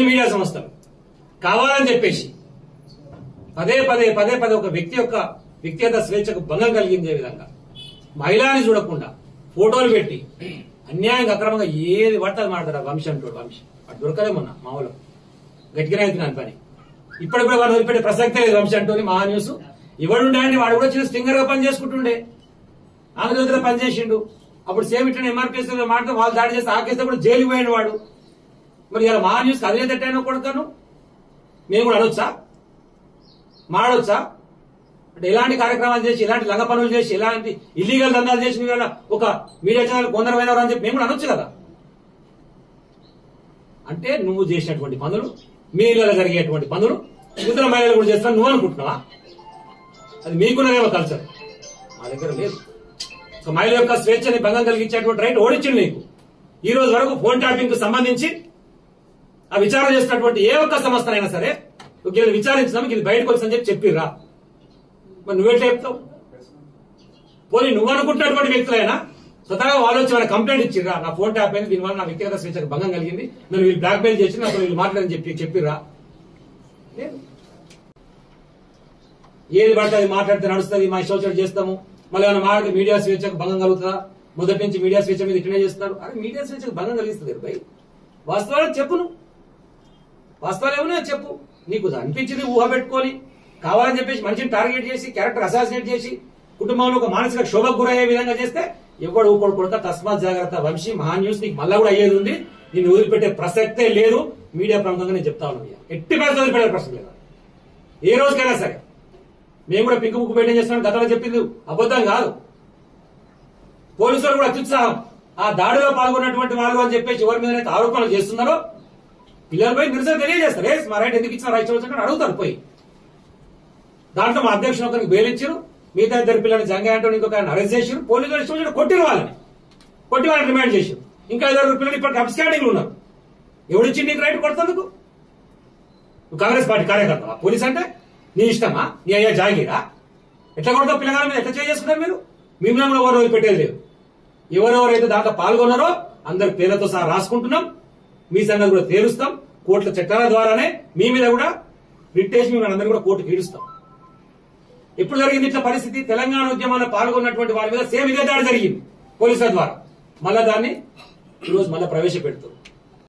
Media సంస్థలు కావాలని చెప్పేసి పదే పదే పదే పదే ఒక వ్యక్తి యొక్క వ్యక్తిగత స్వేచ్ఛకు భంగం కలిగించే విధంగా మహిళని చూడకుండా ఫోటోలు పెట్టి అన్యాయంగా అక్రమంగా ఏది పడితే అది మాట్లాడతారు. వంశీ అంటాడు. వంశీ అటు దొరకలే మొన్న మా ఊళ్ళో గట్టిగానే అవుతున్నాను పని. ఇప్పటికీ వాడు వదిలిపెట్టే ప్రసక్తే లేదు. వంశీ అంటోని మహా న్యూస్ ఇవ్వడుండే అండి. వాడు కూడా చిన్న స్టింగర్ గా పని చేసుకుంటుండే ఆంధ్రజ్యోతిలో పనిచేసిండు. అప్పుడు సేమ్ ఇట్లా ఎంఆర్పీఎస్ మాట్లాడితే వాళ్ళు దాడి చేస్తే ఆ కేసులో కూడా జైలుకి పోయాడు వాడు. మరి ఇలా మహా న్యూస్ అదే తట్టైనా కొడతాను మేము కూడా అనొచ్చా మాడొచ్చా? అంటే ఎలాంటి కార్యక్రమాలు చేసి ఇలాంటి లంగ పనులు చేసి ఇలాంటి ఇల్లీగల్ దందాలు చేసిన వేళ ఒక మీడియా ఛానల్ కొందరమైనవారు అని చెప్పి మేము కూడా అనొచ్చు కదా. అంటే నువ్వు చేసినటువంటి పనులు మీ ఇళ్ళలో జరిగేటువంటి పనులు ఇతర మహిళలు కూడా చేస్తాను నువ్వు అనుకుంటున్నావా? అది మీకున్నదేమో కల్చర్, మా దగ్గర లేదు. ఒక మహిళ యొక్క స్వేచ్ఛని భంగం కలిగించేటువంటి రైట్ ఓడించింది నీకు. ఈ రోజు వరకు ఫోన్ ట్యాపింగ్ కు సంబంధించి ఆ విచారణ చేసినటువంటి ఏ ఒక్క సంస్థనైనా సరే వీళ్ళు విచారించడం ఇది బయటకు వచ్చిందని చెప్పి చెప్పిర్రా? మరి నువ్వెట్లా చెప్తావు? పోనీ నువ్వు అనుకుంటున్నటువంటి వ్యక్తులైనా స్వతహాగా వాళ్ళు వచ్చి వాళ్ళ కంప్లైంట్ ఇచ్చిర్రా? నా ఫోన్ ట్యాప్ అయింది, దీనివల్ల నా వ్యక్తిగత స్వేచ్ఛకు భంగం కలిగింది, నన్ను వీళ్ళు బ్లాక్ మెయిల్ చేసి నాకు వీళ్ళు మాట్లాడని చెప్పిర్రా? ఏది పడితే అది మాట్లాడితే నడుస్తుంది, మా ఇష్టం చేస్తాము, మళ్ళీ ఏమైనా మాట్లాడితే మీడియా స్వేచ్ఛకు భంగం కలుగుతుందా? మొదటి నుంచి మీడియా స్వేచ్ఛ మీద ఇట్లనే చేస్తున్నారు. అరే మీడియా స్వేచ్ఛకు భంగం కలిగిస్తుంది భయ్. వాస్తవాలు చెప్పు, నువ్వు వాస్తవాలు ఏమన్నా చెప్పు. నీకు అనిపించింది ఊహ పెట్టుకొని కావాలని చెప్పేసి మనిషిని టార్గెట్ చేసి క్యారెక్టర్ అసాసినేట్ చేసి కుటుంబంలో ఒక మానసిక శోభకు గురయ్యే విధంగా చేస్తే ఎవడు ఊపడు కొడతా. తస్మాత్ జాగ్రత్త వంశీ. మహా న్యూస్ నీకు మళ్ళా కూడా అయ్యేది ఉంది. నేను వదిలిపెట్టే ప్రసక్తే లేదు. మీడియా ప్రముఖంగా నేను చెప్తా ఉన్నాను, ఎట్టి పరిస్థితి వదిలిపెట్టే ప్రశ్న లేదు ఏ రోజుకైనా సరే. మేము కూడా పింక్ బుక్ మెయింటైన్ చేస్తున్నాం. గతంలో చెప్పింది అబద్ధం కాదు. పోలీసులు కూడా అత్యుత్సాహం. ఆ దాడిలో పాల్గొన్నటువంటి వాళ్ళు అని చెప్పేసి ఎవరి మీద ఆరోపణలు చేస్తున్నారో పిల్లలు పోయి నిరసన తెలియజేస్తారు. మా రైట్ ఎందుకు ఇచ్చిన రైట్ వచ్చాక అడుగుతారు పోయి. దాంట్లో మా అధ్యక్షుడు ఒకరికి బెయిల్ ఇచ్చారు, మిగతా ఇద్దరు పిల్లల్ని జంగా అంటూ ఇంకొక అరెస్ట్ చేశారు. పోలీసులు ఇష్టం వచ్చిన కొట్టిరు వాళ్ళని, కొట్టి వాళ్ళని రిమాండ్ చేశారు. ఇంకా 5 పిల్లలు ఇప్పటికి అబ్స్కాండింగ్ ఉన్నారు. ఎవడిచ్చి నీకు రైట్ కొడుతుందుకు? నువ్వు కాంగ్రెస్ పార్టీ కార్యకర్తవా? పోలీస్ అంటే నీ ఇష్టమా? నీ అయ్యా జాగీరా? ఎట్లా కొడతావు పిల్లగాల మీద? ఎట్లా చేసుకుంటారు మీరు? మిమ్మల్ని ఎవరు వదిలిపెట్టేది లేదు. ఎవరెవరైతే దాంట్లో పాల్గొన్నారో అందరి పేర్లతో సహా రాసుకుంటున్నాం. మీ సంగతి కూడా తేలుస్తాం. కోర్టుల చట్టాల ద్వారానే మీ మీద కూడా రిట్టేసి మిమ్మల్ని అందరూ కూడా కోర్టుకు ఈడుస్తాం. ఎప్పుడు జరిగింది ఇట్లా పరిస్థితి? తెలంగాణ ఉద్యమంలో పాల్గొన్నటువంటి వారి మీద సేమ్ ఇదే దాడి జరిగింది పోలీసుల ద్వారా. మళ్ళా దాన్ని ఈరోజు మళ్ళా ప్రవేశపెడుతుంది.